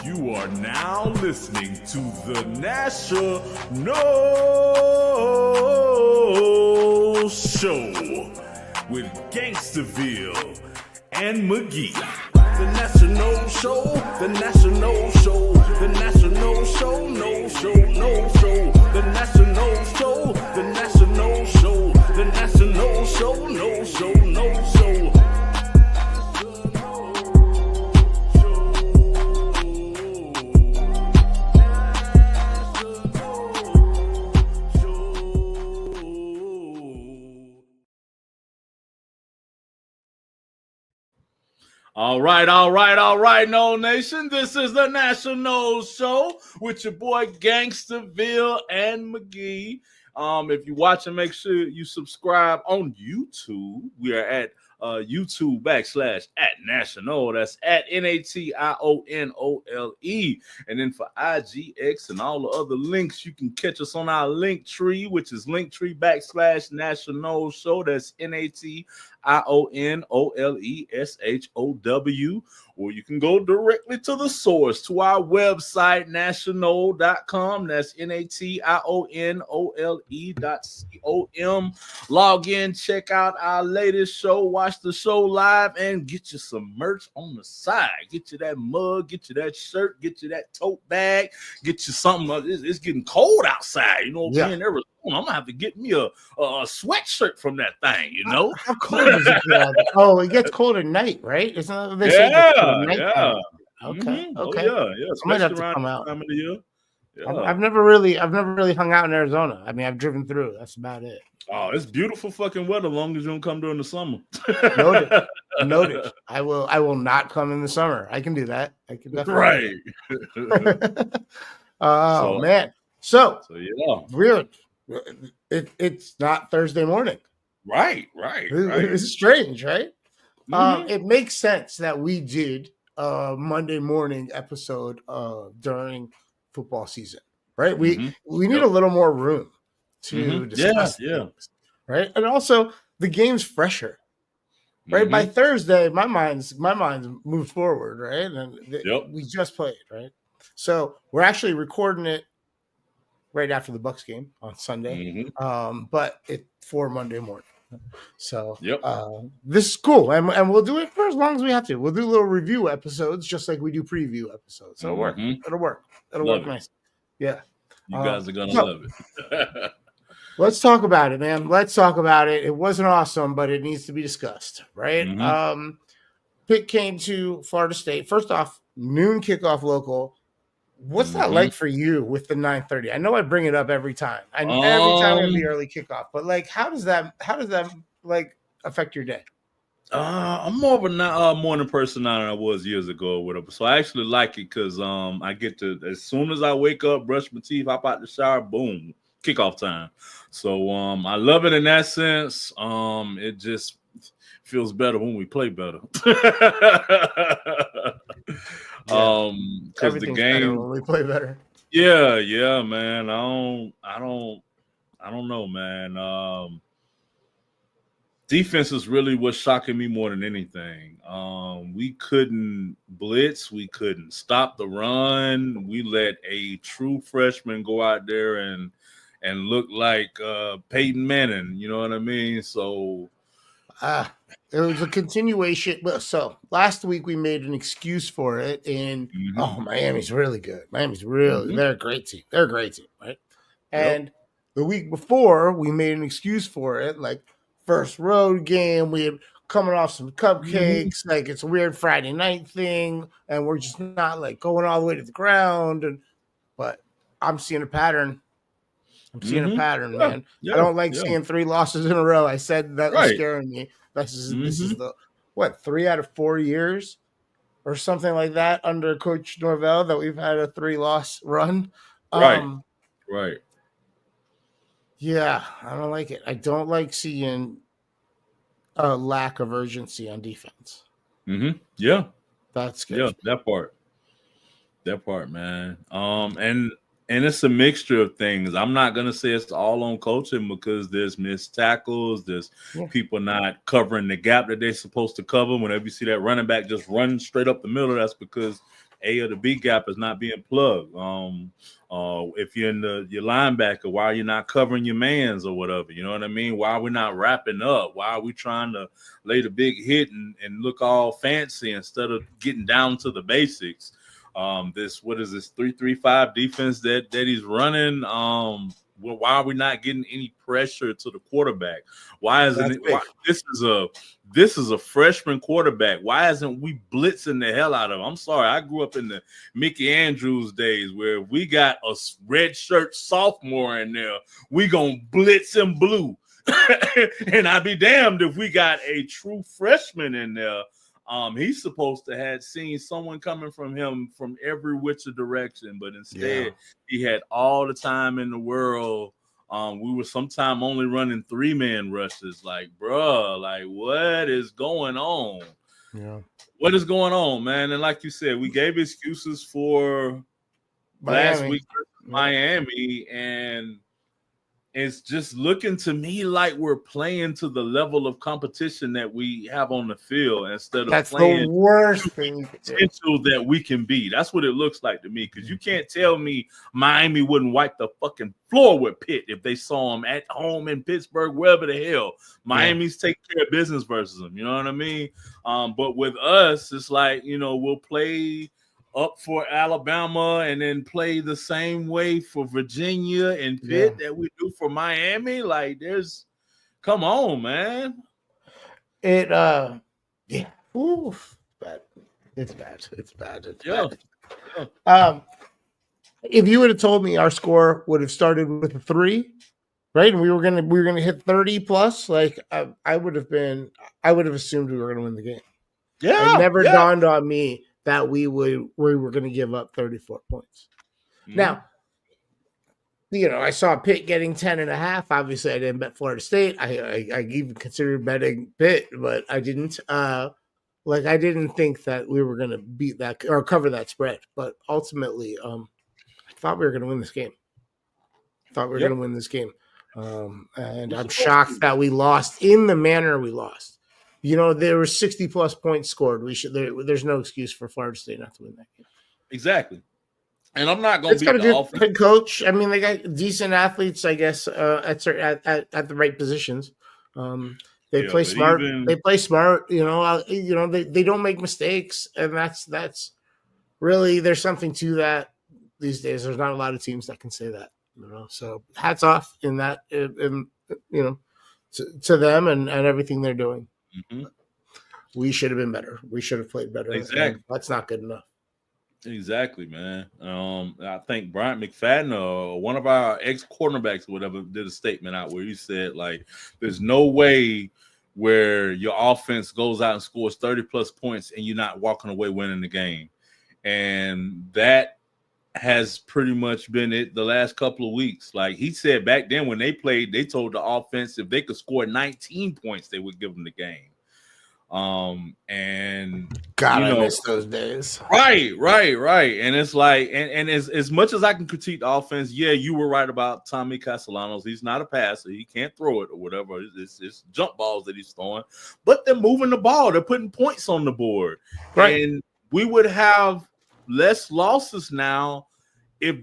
You are now listening to the National Show with Gangsterville and McGee. The National Show, the National Show, the National Show, no show, no show. The National Show, the National Show, the National Show, no show, no show. All right, No Nation. This is the National Show with your boy Gangsterville and McGee. If you're watching, make sure you subscribe on YouTube. We are at YouTube /@National. That's at NATIONOLE. And then for IGX and all the other links, you can catch us on our link tree, which is linktree /National Show. That's NATIONOLESHOW. Or you can go directly to the source, to our website, national.com. That's NATIONOLE.com. Log in, check out our latest show, watch the show live, and get you some merch on the side. Get you that mug, get you that shirt, get you that tote bag, get you something. It's getting cold outside, you know. Yeah. I'm gonna have to get me a sweatshirt from that thing, you know. How cold is it? Oh, it gets cold at night, right? Isn't that what they say? Yeah. Okay. Mm-hmm. Okay. Oh, yeah. I might have to come out. Time of the year. Yeah. I've never really hung out in Arizona. I mean, I've driven through. That's about it. Oh, it's beautiful fucking weather. As long as you don't come during the summer. Noted. I will not come in the summer. I can do that. I can definitely. Right. Man. So yeah. Weird. It's not Thursday morning. Right. It's strange, right? Mm-hmm. It makes sense that we did a Monday morning episode during football season, right? We need a little more room to discuss things, right? And also the game's fresher, right? By Thursday, my mind's moved forward, right? And we just played, right? So we're actually recording it right after the Bucs game on Sunday, but for Monday morning. So this is cool, and we'll do it for as long as we have to. We'll do little review episodes, just like we do preview episodes. So it'll work. It'll work nice. Yeah, you guys are gonna love it. Let's talk about it, man. Let's talk about it. It wasn't awesome, but it needs to be discussed, right? Pitt came to Florida State. First off, noon kickoff local. What's that like for you with the 9:30? I know I bring it up every time. Every time it'd be early kickoff, but like, how does that like affect your day? I'm more of a morning person now than I was years ago or whatever. So I actually like it because I get to, as soon as I wake up, brush my teeth, hop out the shower, boom, kickoff time. So I love it in that sense. It just feels better when we play better. Because the game when we play better. Yeah, man. I don't know, man. Defense is really what's shocking me more than anything. We couldn't blitz, we couldn't stop the run. We let a true freshman go out there and look like Peyton Manning, you know what I mean? So it was a continuation. So last week we made an excuse for it, and Miami's really good. Miami's really they're a great team. They're a great team, right? And the week before we made an excuse for it, like first road game, we had coming off some cupcakes, like it's a weird Friday night thing, and we're just not like going all the way to the ground. But I'm seeing a pattern. Man. I don't like seeing 3 losses in a row. I said that was scaring me. This is the 3 out of 4 years or something like that under Coach Norvell that we've had a 3-loss run. Right. Yeah, I don't like it. I don't like seeing a lack of urgency on defense. Yeah. That's good. Yeah, that part, man. And it's a mixture of things. I'm not going to say it's all on coaching because there's missed tackles. There's people not covering the gap that they're supposed to cover. Whenever you see that running back just run straight up the middle, that's because A or the B gap is not being plugged. If you're in your linebacker, why are you not covering your mans or whatever? You know what I mean? Why are we not wrapping up? Why are we trying to lay the big hit and look all fancy instead of getting down to the basics? This what is this 3-3-5 defense that he's running? Why are we not getting any pressure to the quarterback? Why isn't it? Why, this is a freshman quarterback. Why isn't we blitzing the hell out of him? I'm sorry, I grew up in the Mickey Andrews days where we got a red shirt sophomore in there, we gonna blitz him blue. And I'd be damned if we got a true freshman in there. He's supposed to have seen someone coming from him from every which direction, but instead he had all the time in the world. We were sometime only running 3-man rushes. Like, bruh, like what is going on? Yeah, what is going on, man? And like you said, we gave excuses for last week Miami, and it's just looking to me like we're playing to the level of competition that we have on the field instead of playing the worst thing potential that we can be. That's what it looks like to me, because you can't tell me Miami wouldn't wipe the fucking floor with Pitt if they saw them at home in Pittsburgh, wherever the hell. Miami's taking care of business versus them. You know what I mean? But with us, it's like, we'll play up for Alabama and then play the same way for Virginia and Pitt that we do for Miami. Like, come on, man. Oof, bad. It's bad. Yeah. If you would have told me our score would have started with a 3, right, and we were gonna hit 30 plus, like I would have assumed we were gonna win the game. Yeah, it never dawned on me that we were going to give up 34 points. Mm-hmm. Now, I saw Pitt getting 10.5. Obviously, I didn't bet Florida State. I even considered betting Pitt, but I didn't. I didn't think that we were going to beat that or cover that spread. But ultimately, I thought we were going to win this game. And I'm shocked that we lost in the manner we lost. There were 60 plus points scored. There's no excuse for Florida State not to win that game. Exactly. And I'm not going to beat the offense. Head coach. I mean, they got decent athletes, I guess, at the right positions. They play smart. They play smart. They don't make mistakes, and that's really, there's something to that these days. There's not a lot of teams that can say that. So hats off in that, to them and everything they're doing. Mm-hmm. We should have been better. We should have played better. Exactly. That's not good enough. Exactly, man. I think Brian McFadden, one of our ex-cornerbacks or whatever, did a statement out where he said, like, there's no way where your offense goes out and scores 30 plus points and you're not walking away winning the game. And that has pretty much been it the last couple of weeks. Like he said back then when they played, they told the offense if they could score 19 points, they would give them the game. And God, I miss those days. Right. And it's like, and as much as I can critique the offense, you were right about Tommy Castellanos. He's not a passer. He can't throw it or whatever. It's jump balls that he's throwing, but they're moving the ball. They're putting points on the board. Right. And we would have less losses now if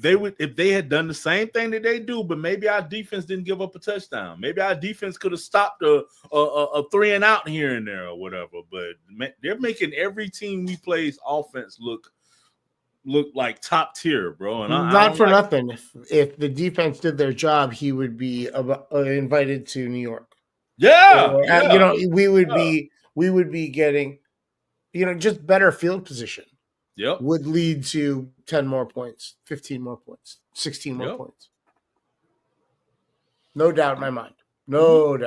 they had done the same thing that they do, but maybe our defense didn't give up a touchdown. Maybe our defense could have stopped a 3 and out here and there or whatever. But they're making every team we play's offense look like top tier, bro. And not for nothing. If the defense did their job, he would be invited to New York. We would be getting, just better field position. Yep. Would lead to 10 more points, 15 more points, 16 more points. No doubt in my mind. Yep.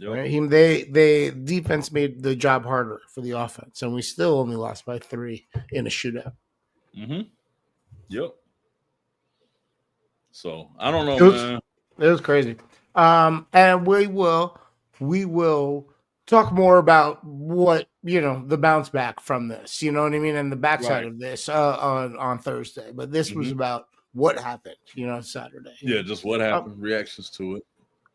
Right? They defense made the job harder for the offense, and we still only lost by 3 in a shootout. Mm-hmm. Yep. So I don't know, man. It was crazy. And we will talk more about what, the bounce back from this, you know what I mean? And the backside of this on Thursday. But this was about what happened, Saturday. Yeah, just what happened, reactions to it.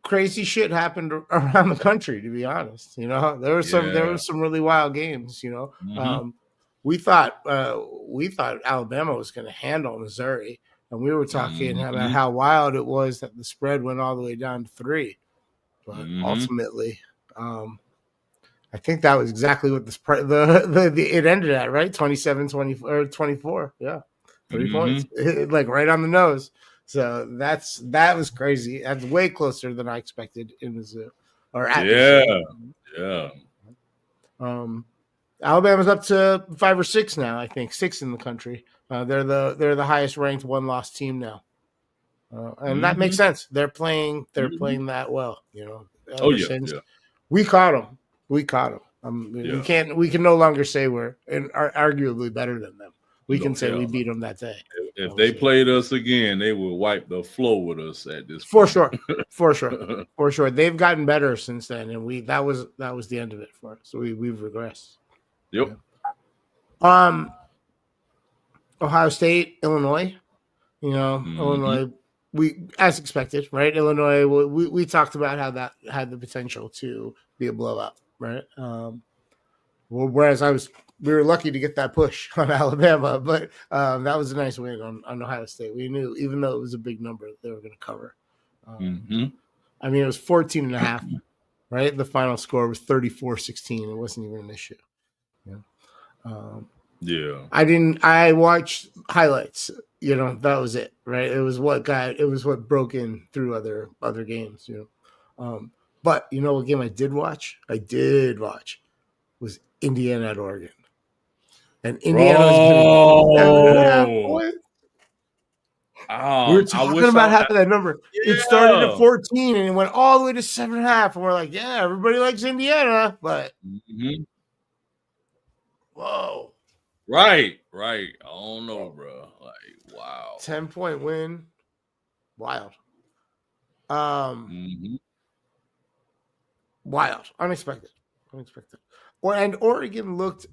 Crazy shit happened around the country, to be honest. There were some really wild games, we thought Alabama was going to handle Missouri, and we were talking about Mm-hmm. how wild it was that the spread went all the way down to 3. But Mm-hmm. ultimately, I think that was exactly what it ended at, right? 27-20 or 24. Yeah. 3 points. Like right on the nose. So that was crazy. That's way closer than I expected in Mizzou or at Mizzou. Yeah. Alabama's up to 5 or 6 now, I think. 6 in the country. They're the highest ranked one-loss team now. And that makes sense. They're playing that well, Oh ever yeah. since Yeah. we caught them. We Yeah. We can no longer say we're arguably better than them. We can No, say we hell no. beat them that day. If they played us again, they will wipe the floor with us at this For point. sure. For sure. For sure. They've gotten better since then, and that was the end of it for us. So we've regressed. Yep. Yeah. Ohio State, Illinois. Illinois, we as expected, right? Illinois, we talked about how that had the potential to be a blowout, right? Whereas we were lucky to get that push on Alabama, but that was a nice win on Ohio State. We knew, even though it was a big number, they were going to cover. I mean, it was 14.5, right? The final score was 34-16. It wasn't even an issue. Yeah. I watched highlights. That was it, right? It was what broke in through other games, but what game I did watch was Indiana at Oregon. And Indiana was getting 7.5 points. We were talking about how that number, it started at 14 and it went all the way to 7.5. And we're like, yeah, everybody likes Indiana, but whoa. Right. I don't know, bro. Like, wow. 10-point win. Wild. Wild. Unexpected. And Oregon looked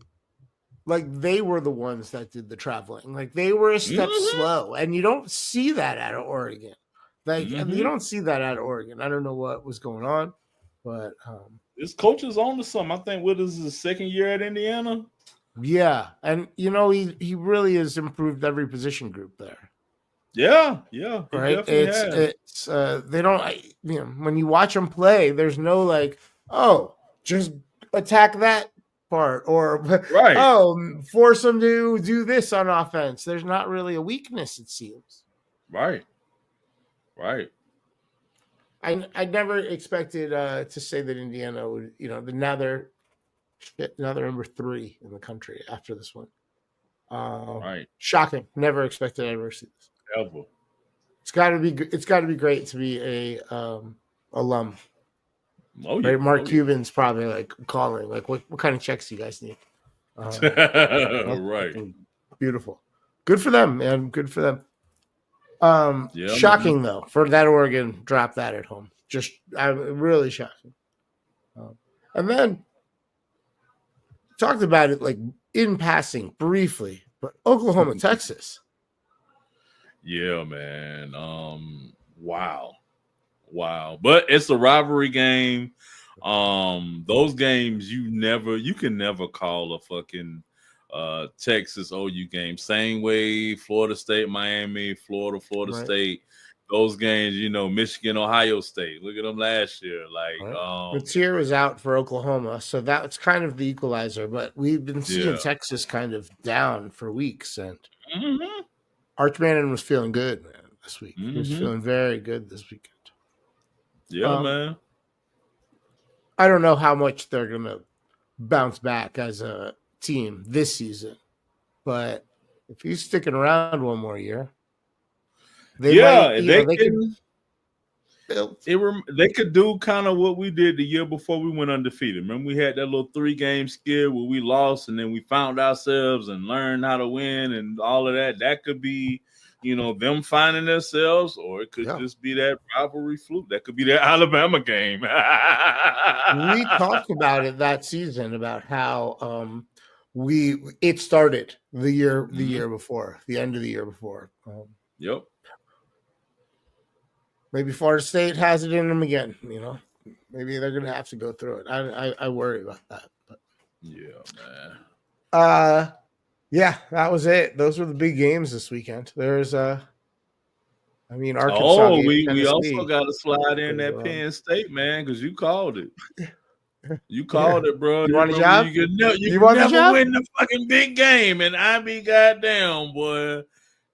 like they were the ones that did the traveling. Like they were a step slow. And you don't see that out of Oregon. You don't see that out of Oregon. I don't know what was going on, but this coach is on to something. I think what is his second year at Indiana? Yeah. And he really has improved every position group there. Yeah. Right. It's they don't, when you watch them play, there's no like, oh, just attack that part or force them to do this on offense. There's not really a weakness, it seems. Right. I never expected to say that Indiana would, now they're number 3 in the country after this one. Right. Shocking. Never expected I'd ever see this. Ever. It's got to be great to be a alum. Oh yeah. Right? Mark Cuban's probably like calling, like, what kind of checks do you guys need? Right. Beautiful. Good for them, man. Good for them. Shocking though for that Oregon drop that at home. Just really shocking. And then talked about it like in passing briefly, but Oklahoma, Texas. Yeah, man. Wow. But it's a rivalry game. Those games you can never call a fucking Texas OU game. Same way Florida State, Miami, Florida right. State. Those games, Michigan, Ohio State. Look at them last year. Like the tier was out for Oklahoma, so that's kind of the equalizer. But we've been seeing Texas kind of down for weeks, and Arch Manning was feeling good, man, this week. He was feeling very good this weekend. Yeah, man. I don't know how much they're gonna bounce back as a team this season, but if he's sticking around one more year, they could do kind of what we did the year before we went undefeated. Remember, we had that little 3-game skid where we lost and then we found ourselves and learned how to win and all of that. That could be, them finding themselves, or it could just be that rivalry fluke. That could be that Alabama game. We talked about it that season about how it started the year before, the end of the year before. Yep. Maybe Florida State has it in them again. Maybe they're gonna have to go through it. I worry about that. But yeah, man. Yeah, that was it. Those were the big games this weekend. There's Arkansas Oh, beat we also Tennessee. got to slide in Pretty that well. Penn State, man, because you called it. You called it, bro. You You want a remember job? you You could want the never job? win the fucking big game, and I be goddamn, boy.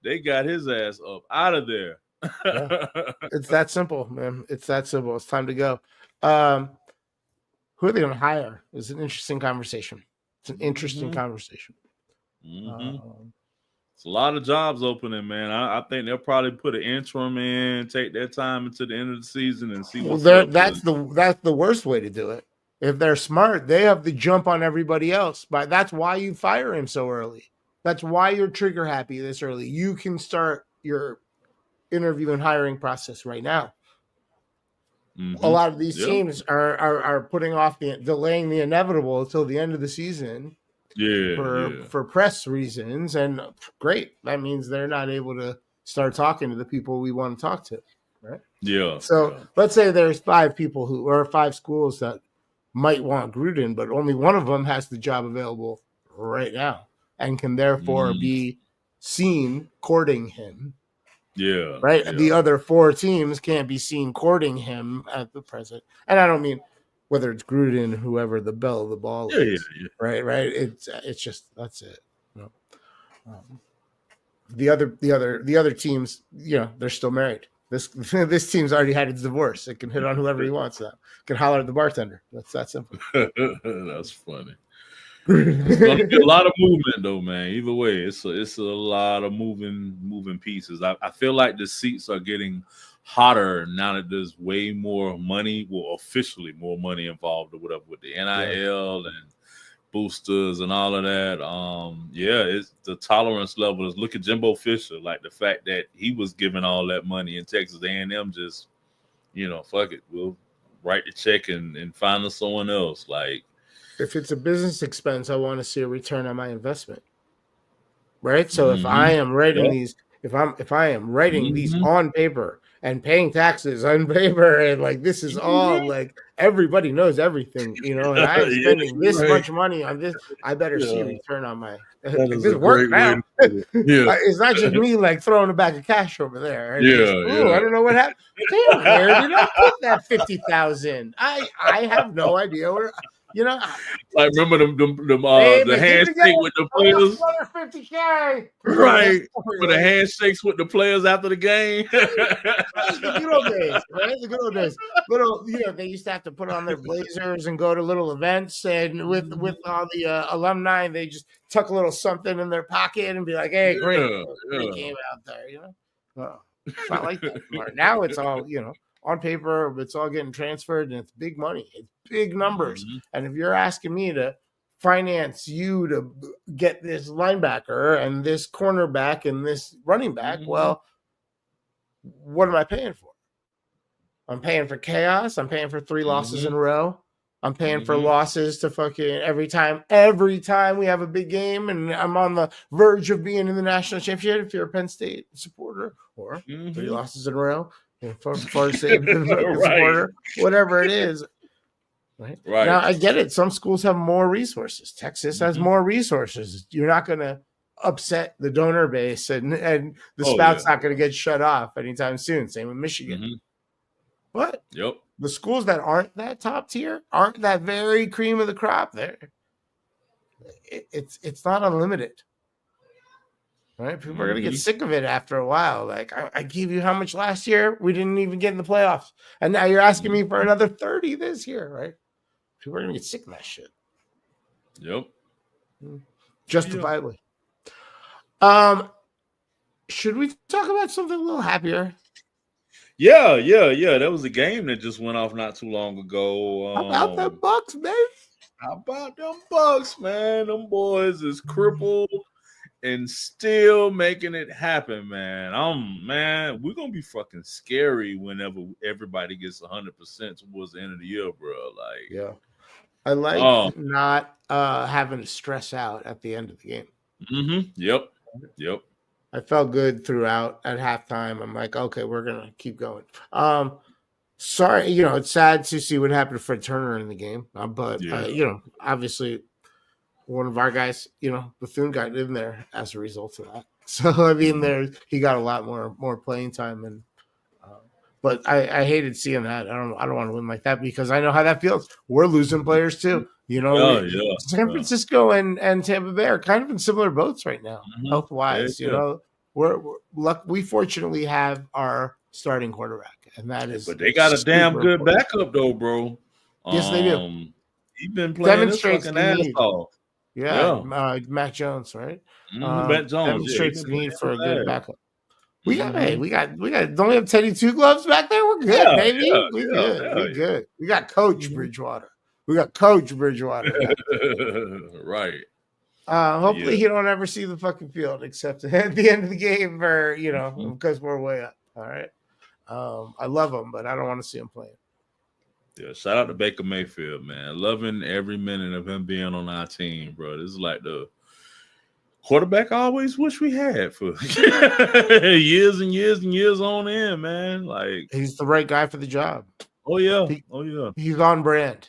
They got his ass up out of there. Yeah. It's that simple, man. It's that simple. It's time to go. Who are they going to hire? It's an interesting conversation. It's an interesting conversation. It's a lot of jobs opening, man. I think they'll probably put an interim in, take their time until the end of the season, and see what's up. That's the worst way to do it. If they're smart, they have the jump on everybody else. But that's why you fire him so early. That's why you're trigger happy this early. You can start your interview and hiring process right now. A lot of these teams are putting off delaying the inevitable until the end of the season. For press reasons, and great. That means they're not able to start talking to the people we want to talk to, right? Yeah. So let's say there's 5 schools that might want Gruden, but only one of them has the job available right now and can therefore be seen courting him. Yeah. Right. Yeah. The other 4 teams can't be seen courting him at the present. And I don't mean whether it's Gruden, whoever the belle of the ball is. Yeah. Right. It's just that's it. The other teams, they're still married. This team's already had its divorce. It can hit on whoever he wants now. It can holler at the bartender. That's that simple. That's funny. It's gonna be a lot of movement though, man. Either way, it's a lot of moving pieces. I feel like the seats are getting hotter now that there's way more money, well, officially more money involved or whatever with the NIL and boosters and all of that. It's the tolerance level is, look at Jimbo Fisher, like the fact that he was giving all that money in Texas A&M, just fuck it, we'll write the check and find us someone else. Like, if it's a business expense, I want to see a return on my investment. Right. So if I am writing these, if I am writing these on paper and paying taxes on paper, and like this is all like everybody knows everything, and I'm spending this much money on this, I better see a return on my this work now. It's not just me like throwing a bag of cash over there. I don't know what happened. Damn, where did I put that 50,000? I have no idea where. Like, remember the handshake with the players? 50K. Right. For the handshakes with the players after the game. The good old days, right? The good old days. They used to have to put on their blazers and go to little events, and with all the alumni, they just tuck a little something in their pocket and be like, "Hey, great game out there," It's not like that anymore. Now it's all on paper, it's all getting transferred, and it's big money. It's big numbers. And if you're asking me to finance you to get this linebacker and this cornerback and this running back, well, what am I paying for? I'm paying for chaos. I'm paying for 3 losses in a row. I'm paying for losses to fucking every time we have a big game and I'm on the verge of being in the national championship, if you're a Penn State supporter, or 3 losses in a row. For State supporter, whatever it is. Right. Now, I get it. Some schools have more resources. Texas has more resources. You're not going to upset the donor base, and the spout's not going to get shut off anytime soon. Same with Michigan. But the schools that aren't that top tier, aren't that very cream of the crop, it's not unlimited. Right? People are going to get sick of it after a while. Like, I gave you how much last year? We didn't even get in the playoffs. And now you're asking me for another 30 this year, right? People are going to get sick of that shit. Yep. Justifiably. Should we talk about something a little happier? Yeah. That was a game that just went off not too long ago. How about them Bucks, man? How about them Bucks, man? Them boys is crippled and still making it happen, man. Man, we're gonna be fucking scary whenever everybody gets 100% towards the end of the year, bro. Like, I like not having to stress out at the end of the game. Yep. I felt good throughout. At halftime, I'm like, okay, we're gonna keep going. Sorry, it's sad to see what happened to Fred Turner in the game, but obviously, one of our guys, Bethune got in there as a result of that. So I mean, he got a lot more playing time, and but I hated seeing that. I don't want to win like that because I know how that feels. We're losing players too. Yeah. San Francisco and Tampa Bay are kind of in similar boats right now, health wise. We fortunately have our starting quarterback, and that is. But they got a damn good important backup though, bro. Yes, they do. He's been playing his fucking ass off. Yeah, Mac Jones, right? Mac Jones demonstrates the need for a good backup. We got don't we have Teddy Two Gloves back there? We're good, baby. We good. We got Coach Bridgewater. Right. Hopefully he don't ever see the fucking field except at the end of the game or because we're way up. All right. I love him, but I don't want to see him playing. Yeah, shout out to Baker Mayfield, man. Loving every minute of him being on our team, bro. This is like the quarterback I always wish we had for years and years and years on end, man. Like he's the right guy for the job. Oh yeah. He's on brand.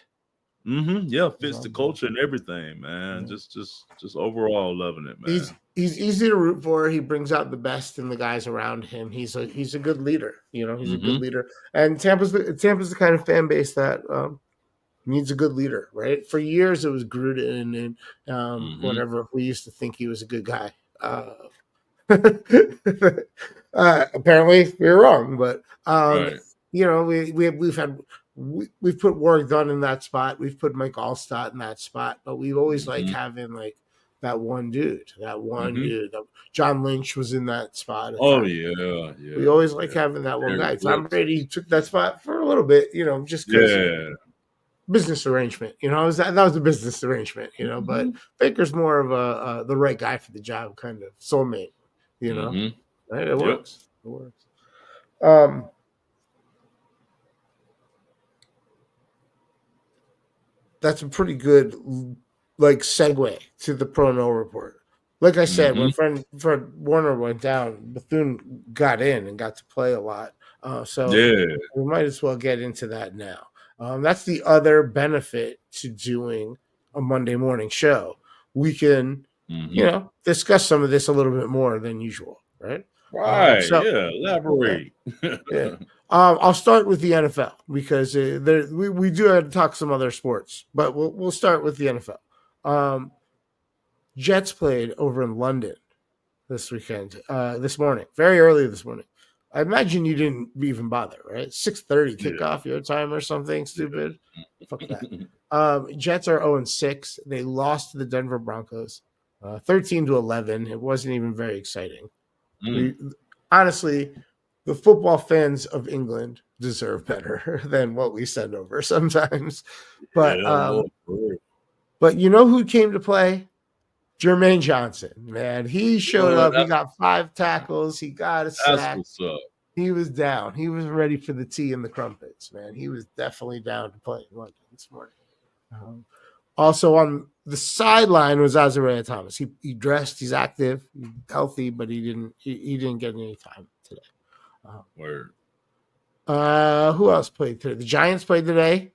Yeah, fits the culture and everything, man. Yeah. Just overall loving it, man. He's easy to root for. He brings out the best in the guys around him. He's a good leader. He's a good leader. And Tampa's the kind of fan base that needs a good leader, right? For years it was Gruden and whatever. We used to think he was a good guy. Apparently we were wrong, but right. We've put Warwick Dunn in that spot. We've put Mike Allstott in that spot, but we've always liked having like that one dude. John Lynch was in that spot. Yeah. We always like having that one guy. Tom Brady took that spot for a little bit, just because business arrangement. That was a business arrangement, But Baker's more of the right guy for the job, kind of soulmate. Right? It works. It works. That's a pretty good segue to the Pro No report. Like I said, when Fred Warner went down, Bethune got in and got to play a lot. We might as well get into that now. That's the other benefit to doing a Monday morning show. We can, discuss some of this a little bit more than usual, right? Right. Elaborate. Yeah. I'll start with the NFL because we do have to talk some other sports, but we'll start with the NFL. Jets played over in London this morning, very early this morning. I imagine you didn't even bother, right? 6:30 kickoff your time or something stupid. Fuck that. Jets are 0-6. They lost to the Denver Broncos, 13-11. It wasn't even very exciting. Honestly, the football fans of England deserve better than what we send over sometimes. But you know who came to play? Jermaine Johnson, man. He showed up. He got 5 tackles. He got a sack. He was down. He was ready for the tea and the crumpets, man. He was definitely down to play in London this morning. Also on the sideline was Azariah Thomas. He dressed. He's active. He's healthy, but he didn't get any time today. Word. Who else played today? The Giants played today.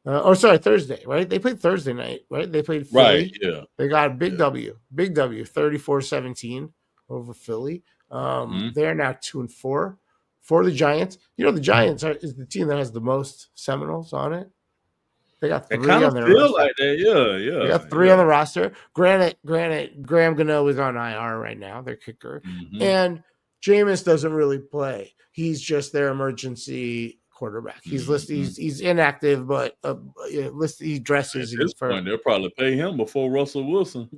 Thursday, right? They played Thursday night, right? They played Philly. Right, yeah. They got a big W, 34-17 over Philly. They're now 2-4 for the Giants. The Giants is the team that has the most Seminoles on it. They got 3 on their roster. Like that. Yeah. They got 3 on the roster. Granted, Graham Gano is on IR right now, their kicker. And Jameis doesn't really play. He's just their emergency quarterback. He's listed. He's inactive, but he dresses. At this point, they'll probably pay him before Russell Wilson.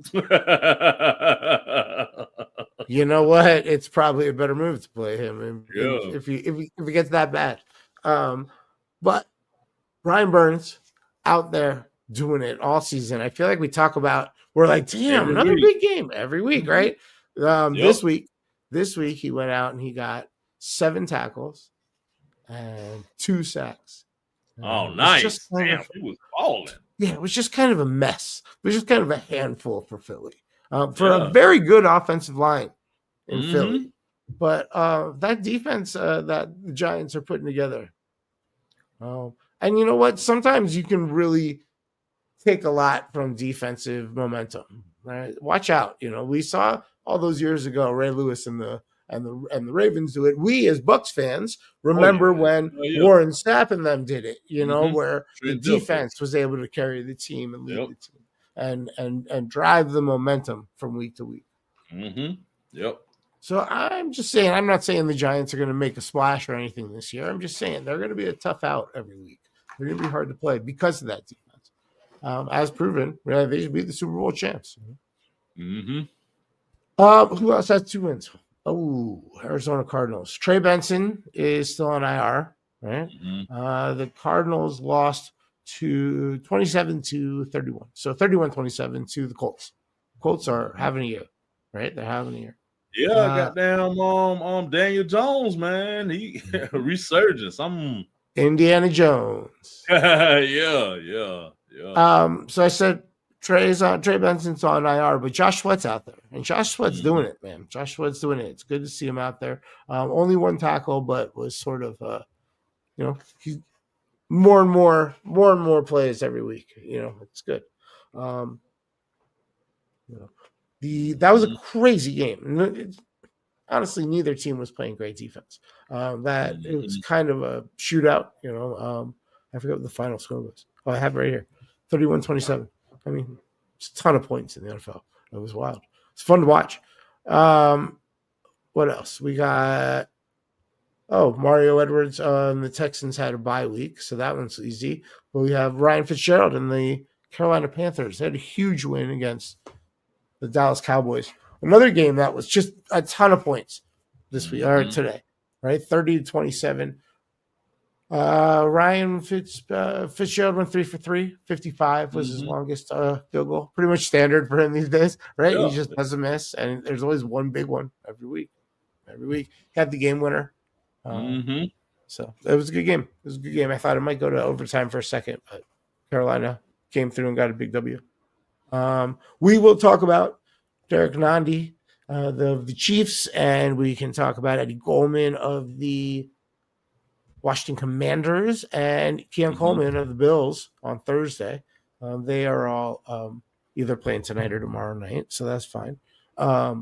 You know what? It's probably a better move to play him if he gets that bad. But Brian Burns out there doing it all season. I feel like we talk about. We're like, damn, another big game every week, right? This week he went out and he got 7 tackles and 2 sacks. Oh, nice. Damn, he was balling. Yeah, it was just kind of a mess. It was just kind of a handful for Philly. For a very good offensive line in Philly. But that defense that the Giants are putting together. And you know what? Sometimes you can really take a lot from defensive momentum. Right? Watch out. We saw all those years ago Ray Lewis and the Ravens do it. We as Bucks fans Oh remember yeah. when Oh yeah. Warren Sapp and them did it. Where the Trent Dilfer. defense was able to carry the team and lead Yep. the team and drive the momentum from week to week. Yep. So I'm just saying, I'm not saying the Giants are going to make a splash or anything this year. I'm just saying they're going to be a tough out every week. They're going to be hard to play because of that defense. As proven, they should be the Super Bowl champs. Who else has 2 wins? Oh, Arizona Cardinals. Trey Benson is still on IR, right? The Cardinals lost to 27-31. So 31-27 to the Colts. Colts are having a year, right? They're having a year. Yeah, goddamn Daniel Jones, man. He resurgence. Indiana Jones. yeah. So I said Trey Benson's on IR, but Josh Sweat's out there, and Josh Sweat's doing it, man. Josh Sweat's doing it. It's good to see him out there. Only 1 tackle, but was sort of, he's more and more plays every week. It's good. That was a crazy game. Honestly, neither team was playing great defense. It was kind of a shootout. I forget what the final score was. Oh, I have it right here, 31-27. I mean, it's a ton of points in the NFL. It was wild. It's fun to watch. What else? We got Mario Edwards. The Texans had a bye week, so that one's easy. But we have Ryan Fitzgerald and the Carolina Panthers. They had a huge win against the Dallas Cowboys. Another game that was just a ton of points this week or today, right? 30-27. Ryan Fitzgerald went 3 for 3. 55 was his longest field goal. Pretty much standard for him these days, right? Yeah. He just doesn't miss, and there's always one big one every week. He had the game winner. So it was a good game. I thought it might go to overtime for a second, but Carolina came through and got a big W. We will talk about Derek Nandi, the Chiefs, and we can talk about Eddie Goldman of the Washington Commanders and Keon Coleman of the Bills on Thursday. They are all either playing tonight or tomorrow night, so that's fine. I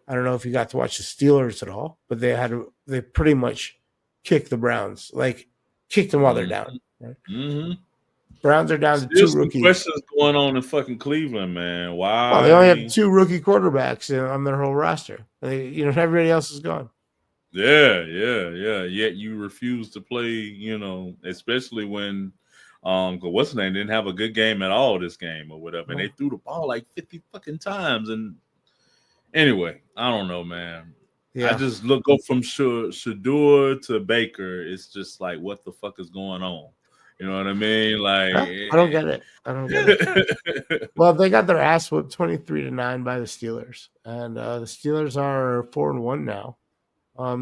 don't know if you got to watch the Steelers at all, but they pretty much kicked the Browns, kicked them while they're down. Right? Browns are down to 2 rookies. Questions going on in fucking Cleveland, man. Why? Well, they only have 2 rookie quarterbacks on their whole roster. Everybody else is gone. Yeah. Yet you refuse to play, especially when what's his name didn't have a good game at all this game or whatever. And they threw the ball 50 fucking times. And anyway, I don't know, man. Yeah. I just go from Shador to Baker. It's just what the fuck is going on? You know what I mean? I don't get it. Well, they got their ass whipped 23-9 by the Steelers, and the Steelers are 4-1 now.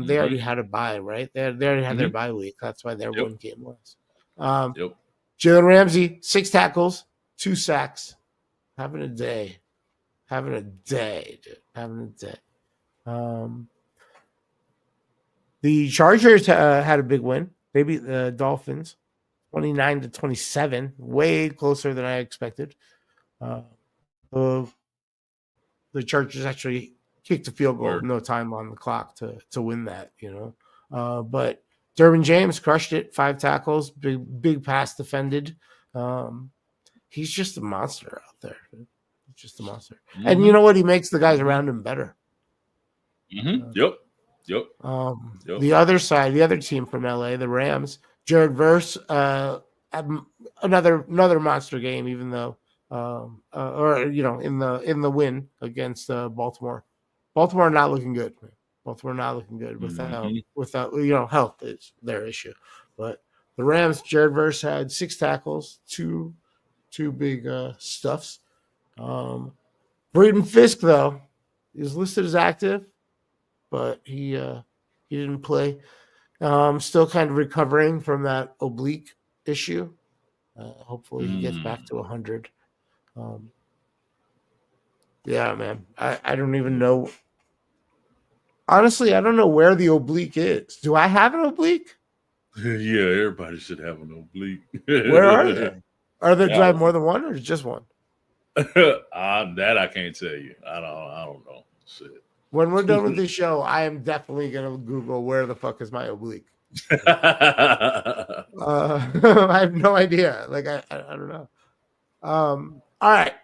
They already had a bye, right? They already had their bye week. That's why their 1 game was. Jalen Ramsey, 6 tackles, 2 sacks, having a day, dude. The Chargers had a big win. They beat the Dolphins. 29-27, way closer than I expected. The Chargers actually kicked a field goal with no time on the clock to win that, But Derwin James crushed it, 5 tackles, big pass defended. He's just a monster out there. He's just a monster. And you know what? He makes the guys around him better. Yep. The other side, the other team from LA, the Rams, Jared Verse, another monster game, even though, in the win against Baltimore. Baltimore not looking good. Without health is their issue. But the Rams, Jared Verse had 6 tackles, two big stuffs. Braden Fisk though is listed as active, but he didn't play. Still kind of recovering from that oblique issue. Hopefully he gets back to 100. Yeah, man. I don't even know. Honestly, I don't know where the oblique is. Do I have an oblique? Yeah, everybody should have an oblique. Where are they? Are there drive more than one or just one? That I can't tell you. I don't know. Shit. When we're done with this show, I am definitely gonna Google where the fuck is my oblique. I have no idea. Like I don't know. All right.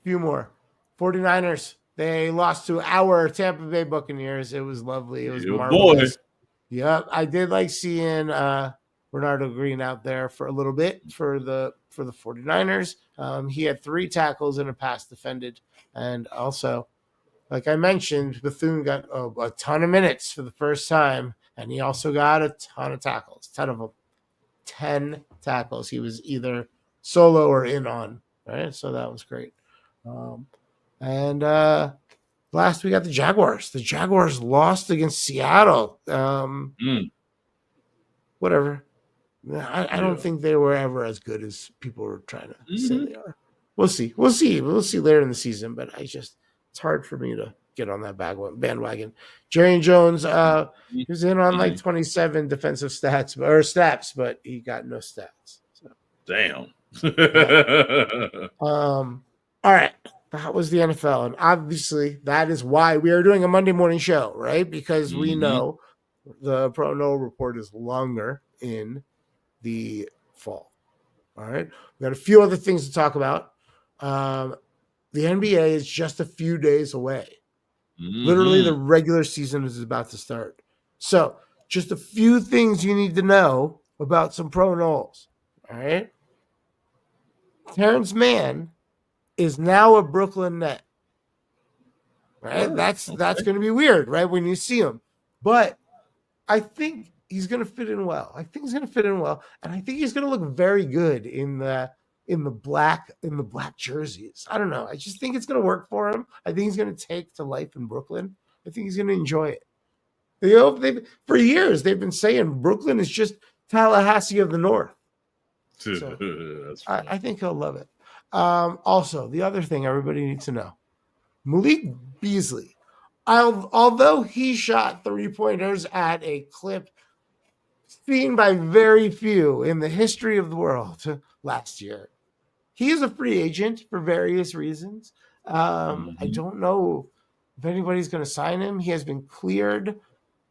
Few more. 49ers. They lost to our Tampa Bay Buccaneers. It was lovely. It was marvelous. Boy. Yep. I did like seeing Bernardo Green out there for a little bit for the 49ers. He had 3 tackles and a pass defended. And also, like I mentioned, Bethune got a ton of minutes for the first time. And he also got a ton of tackles. 10 of them. 10 tackles. He was either solo or in on. Right. So that was great. And last we got the Jaguars. The Jaguars lost against Seattle. Whatever. I don't think they were ever as good as people were trying to say they are. We'll see. We'll see later in the season, but it's hard for me to get on that bandwagon. Jerry Jones, he was in on like 27 defensive snaps, but he got no stats. So. Damn. All right. That was the NFL. And obviously, that is why we are doing a Monday morning show, right? Because we know the Pro No report is longer in the fall. All right. We got a few other things to talk about. The NBA is just a few days away. Literally, the regular season is about to start. So, just a few things you need to know about some Pro Noles. All right. Terrence Mann is now a Brooklyn Net. Right? That's going to be weird, right? When you see him. But I think he's going to fit in well. And I think he's going to look very good in the black jerseys. I don't know. I just think it's going to work for him. I think he's going to take to life in Brooklyn. I think he's going to enjoy it. You know, for years they've been saying Brooklyn is just Tallahassee of the North. So I think he'll love it. Also, the other thing everybody needs to know, Malik Beasley, although he shot 3-pointers at a clip seen by very few in the history of the world last year, he is a free agent for various reasons. I don't know if anybody's going to sign him. He has been cleared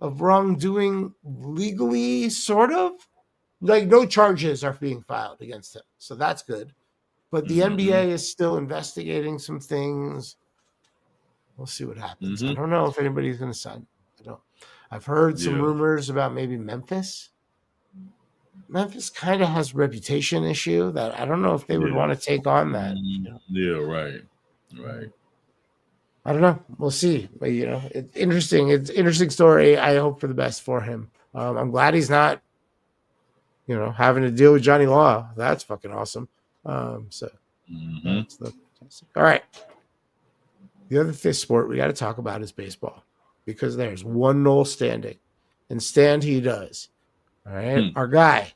of wrongdoing legally, sort of. Like, no charges are being filed against him, so that's good. But the NBA is still investigating some things. We'll see what happens. I don't know if anybody's going to sign. I've heard some rumors about maybe Memphis. Memphis kind of has a reputation issue that I don't know if they would want to take on that. Yeah, right. I don't know. We'll see. But, it's interesting. It's an interesting story. I hope for the best for him. I'm glad he's not, having to deal with Johnny Law. That's fucking awesome. All right. The other sport we got to talk about is baseball because there's one Noel standing, and stand he does. All right. Our guy,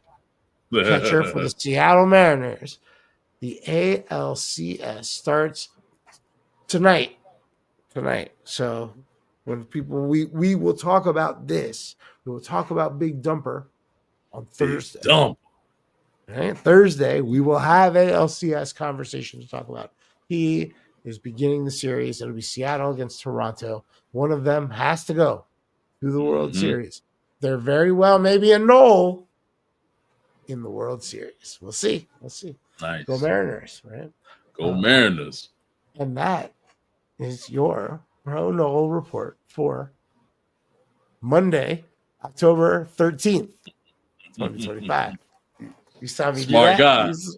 catcher for the Seattle Mariners. The ALCS starts tonight. So when we will talk about this, we will talk about Big Dumper on Thursday. Right? Thursday, we will have a LCS conversation to talk about. He is beginning the series. It'll be Seattle against Toronto. One of them has to go to the World Series. They're very well maybe a Noel in the World Series. We'll see. Nice. Go Mariners, right? Go Mariners. And that is your Pro Noel report for Monday, October 13th, 2025. You saw me do that?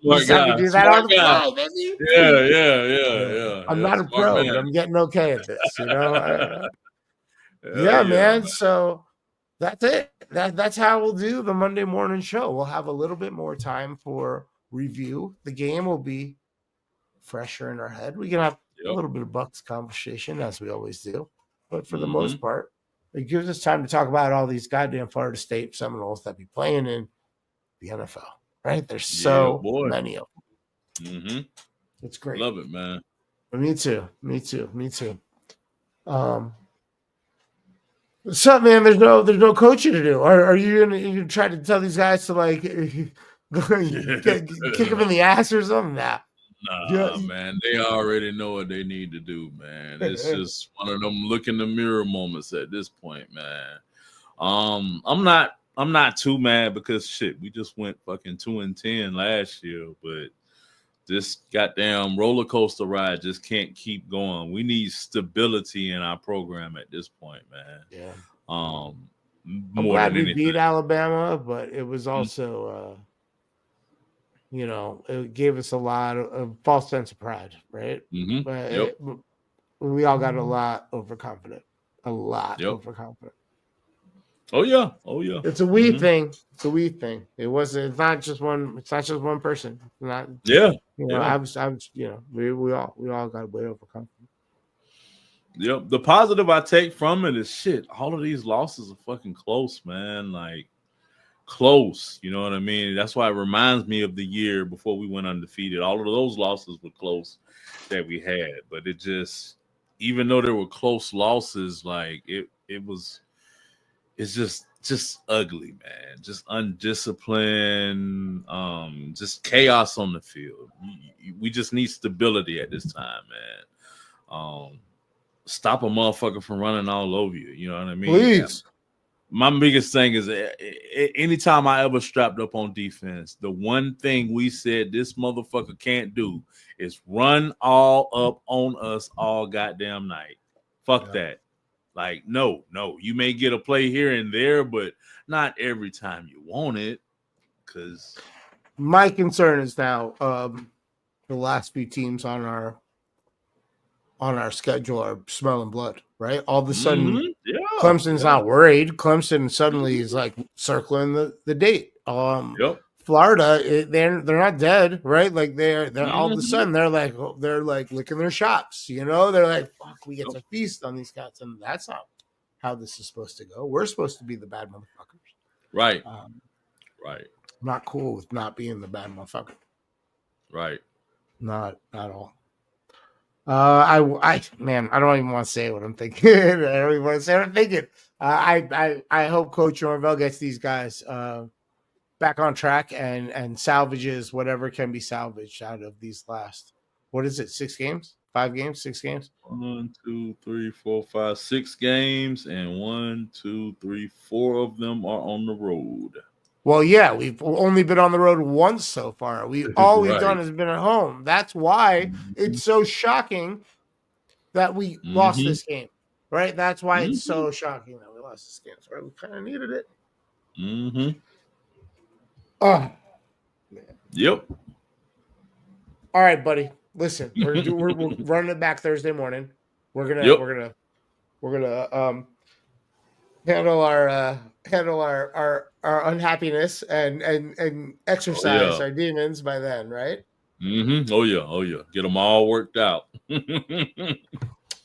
You saw me do that on the fly, baby? Yeah. I'm not a pro, but I'm getting okay at this, Yeah, man. So that's it. That's how we'll do the Monday morning show. We'll have a little bit more time for review. The game will be fresher in our head. We can have a little bit of Bucks conversation, as we always do. But for the most part, it gives us time to talk about all these goddamn Florida State Seminoles that be playing in the NFL. Right? There's so many of them. It's great. Love it, man. Me too. What's up, man? There's no coaching to do. Are you gonna try to tell these guys to Kick him in the ass or something? Nah. Nah, man, they already know what they need to do, man. It's just one of them look in the mirror moments at this point, man. I'm not too mad because shit, we just went fucking 2-10 last year, but this goddamn roller coaster ride just can't keep going. We need stability in our program at this point, man. Yeah. Um, I'm more glad than we anything. beat Alabama, but it was also, it gave us a lot of false sense of pride, right? Mm-hmm. But we all got a lot overconfident. A lot Yep. overconfident. Oh yeah. Oh yeah. It's a we thing. It's a we thing. It's not just one. It's not just one person. It's not. Yeah. I was. We all got way overconfident. Yep. The positive I take from it is shit. All of these losses are fucking close, man. Like close. You know what I mean? That's why it reminds me of the year before we went undefeated. All of those losses were close that we had, but it just, even though there were close losses, like it's just ugly, man. Just undisciplined, just chaos on the field. We just need stability at this time, man. Stop a motherfucker from running all over you. You know what I mean? Please. My biggest thing is anytime I ever strapped up on defense, the one thing we said this motherfucker can't do is run all up on us all goddamn night. Fuck that. Like, no, you may get a play here and there, but not every time you want it. Because my concern is now the last few teams on our schedule are smelling blood, right? All of a sudden, Clemson's not worried. Clemson suddenly is like circling the date. Florida, they're not dead, right? Like they're all of a sudden they're like licking their chops, They're like, fuck, we get to feast on these cats, and that's not how this is supposed to go. We're supposed to be the bad motherfuckers, right? Right. I'm not cool with not being the bad motherfucker, right? Not at all. I don't even want to say what I'm thinking. I don't even want to say what I'm thinking. I hope Coach Norvell gets these guys back on track and salvages whatever can be salvaged out of these last, what is it, 6 games? 5 games? 6 games? 1, 2, 3, 4, 5, 6 games, and 1, 2, 3, 4 of them are on the road. Well, yeah, we've only been on the road once so far. All we've done has been at home. That's why it's so shocking that we lost this game, right? That's why it's so shocking that we lost this game. Right? We kind of needed it. Oh, man. Yep. All right, buddy. Listen, we're running it back Thursday morning. We're gonna handle our unhappiness and exercise our demons by then, right? Oh yeah. Get them all worked out.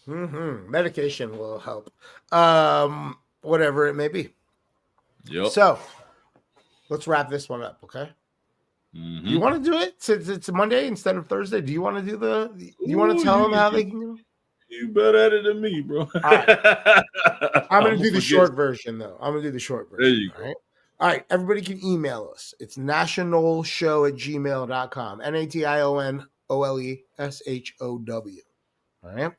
Medication will help. Whatever it may be. Yep. So let's wrap this one up, okay? You want to do it since it's a Monday instead of Thursday? Do you want to do you want to tell them how they can do it? You better at it than me, bro. All right. I'm going to do the short version, though. I'm going to do the short version. There you go. All right. Everybody can email us. It's nationalshow@gmail.com. nationoleshow. All right.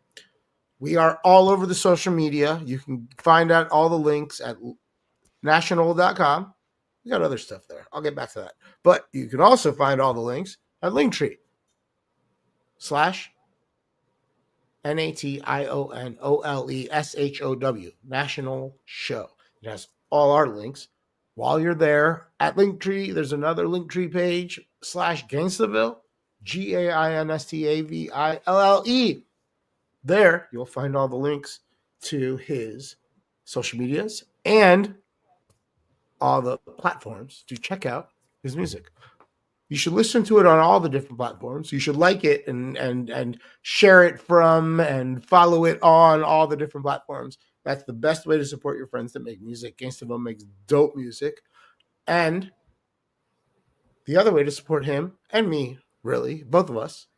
We are all over the social media. You can find out all the links at national.com. We got other stuff there. I'll get back to that. But you can also find all the links at Linktree /NationOleshow. National Show. It has all our links. While you're there at Linktree, there's another Linktree page /Gangstaville. GAINSTAVILLE. There, you'll find all the links to his social medias and all the platforms to check out his music. You should listen to it on all the different platforms. You should like it and share it from and follow it on all the different platforms. That's the best way to support your friends that make music. Gangstaville makes dope music. And the other way to support him and me, really, both of us,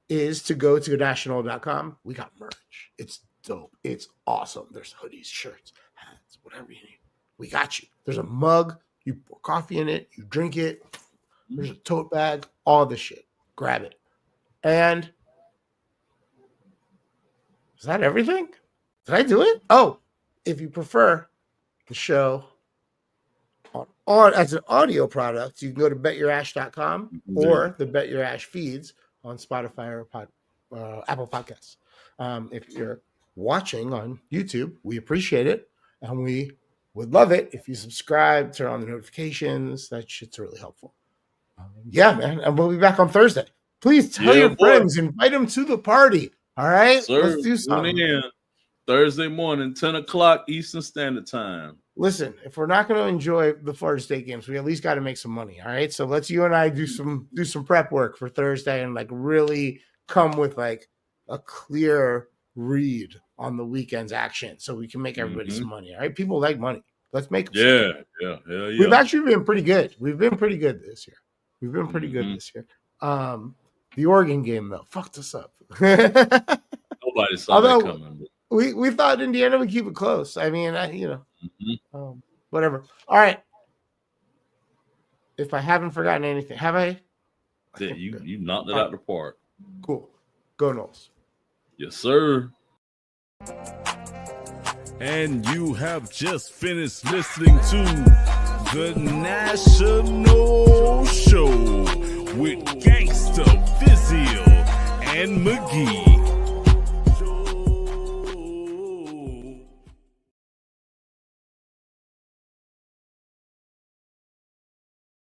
is to go to national.com. We got merch. It's dope. It's awesome. There's hoodies, shirts, hats, whatever you need. We got you. There's a mug. You pour coffee in it. You drink it. There's a tote bag, all the shit. Grab it. And is that everything? Did I do it? Oh, if you prefer the show on as an audio product, you can go to betyourash.com or the Bet Your Ash feeds on Spotify or Apple Podcasts. If you're watching on YouTube, we appreciate it, and we would love it if you subscribe, turn on the notifications. That shit's really helpful. Yeah, man, and we'll be back on Thursday. Please tell your friends, invite them to the party. All right, let's do something. Thursday morning, 10 o'clock Eastern Standard Time. Listen, if we're not going to enjoy the Florida State games, we at least got to make some money. All right, so let's you and I do some prep work for Thursday and like really come with like a clear read on the weekend's action, so we can make everybody some money. All right, people like money. Let's make them. Yeah. We've actually been pretty good. We've been pretty good this year. The Oregon game though fucked us up. Nobody saw that coming. We thought Indiana would keep it close. I mean, whatever. All right. If I haven't forgotten anything, have I? Yeah, you knocked it out the park. Cool. Go Noles. Yes, sir. And you have just finished listening to the National Show with Gangsta, Fizil, and McGee.